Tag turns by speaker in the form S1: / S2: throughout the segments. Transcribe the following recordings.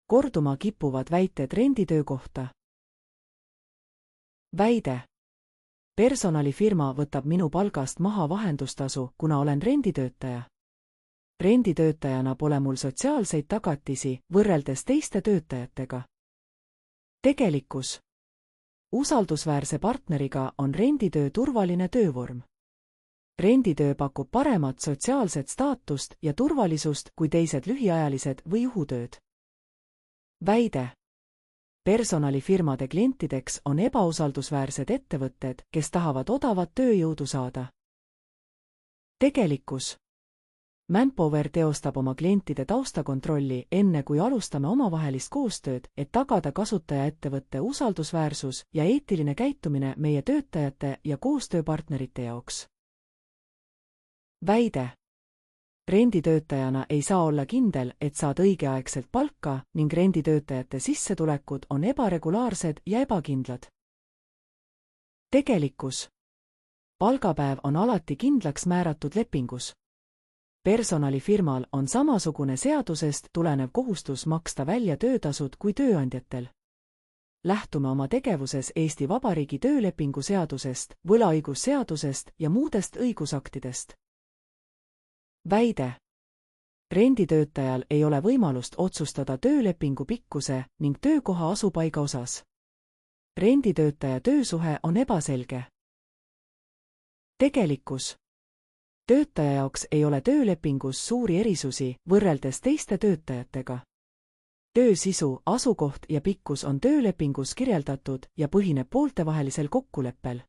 S1: Korduma kippuvad väited renditöö kohta. Väide. Personalifirma võtab minu palgast maha vahendustasu, kuna olen renditöötaja. Renditöötajana pole mul sotsiaalseid tagatisi võrreldes teiste töötajatega. Tegelikkus. Usaldusväärse partneriga on renditöö turvaline töövorm. Renditöö pakub paremat sotsiaalset staatust ja turvalisust kui teised lühiajalised või juhutööd. Väide. Personalifirmade klientideks on ebausaldusväärsed ettevõtted, kes tahavad odavat tööjõudu saada. Tegelikkus. Manpower teostab oma klientide taustakontrolli enne, kui alustame omavahelist koostööd, et tagada kasutajaettevõtte usaldusväärsus ja eetiline käitumine meie töötajate ja koostööpartnerite jaoks. Väide. Renditöötajana ei saa olla kindel, et saad õigeaegselt palka ning renditöötajate sissetulekud on ebaregulaarsed ja ebakindlad. Tegelikkus. Palgapäev on alati kindlaks määratud lepingus. Personalifirmal on samasugune seadusest tulenev kohustus maksta välja töötasud kui tööandjatel. Lähtume oma tegevuses Eesti Vabariigi töölepingu seadusest, võlaõigusseadusest ja muudest õigusaktidest. Väide. Renditöötajal ei ole võimalust otsustada töölepingu pikkuse ning töökoha asupaiga osas. Renditöötaja töösuhe on ebaselge. Tegelikkus. Töötaja jaoks ei ole töölepingus suuri erisusi võrreldes teiste töötajatega. Töö sisu, asukoht ja pikkus on töölepingus kirjeldatud ja põhineb pooltevahelisel kokkuleppel.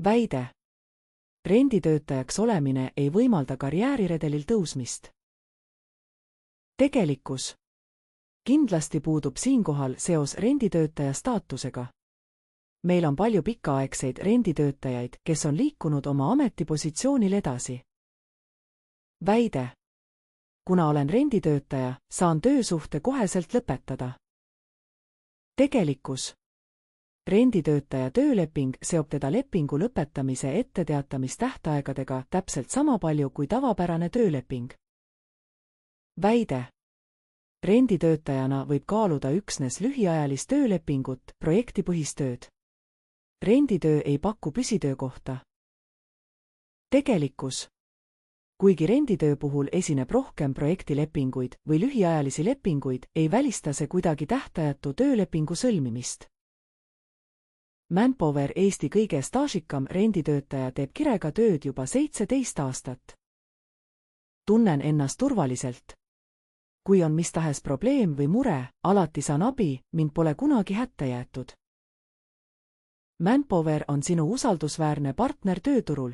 S1: Väide. Renditöötajaks olemine ei võimalda karjääriredelil tõusmist. Tegelikkus. Kindlasti puudub siinkohal seos renditöötaja staatusega. Meil on palju pikaaegseid renditöötajaid, kes on liikunud oma ametipositsioonil edasi. Väide. Kuna olen renditöötaja, saan töösuhte koheselt lõpetada. Tegelikkus. Renditöötaja tööleping seob teda lepingu lõpetamise etteteatamistähtaegadega täpselt sama palju kui tavapärane tööleping. Väide. Renditöötajana võib kaaluda üksnes lühiajalist töölepingut, projektipõhistööd. Renditöö ei paku püsitöökohta. Tegelikkus. Kuigi renditöö puhul esineb rohkem projektilepinguid või lühiajalisi lepinguid, ei välista see kuidagi tähtajatu töölepingu sõlmimist. Manpower, Eesti kõige staažikam renditöötaja, teeb kirega tööd juba 17 aastat. Tunnen ennast turvaliselt. Kui on mis tahes probleem või mure, alati saan abi, mind pole kunagi hätta jäetud. Manpower on sinu usaldusväärne partner tööturul.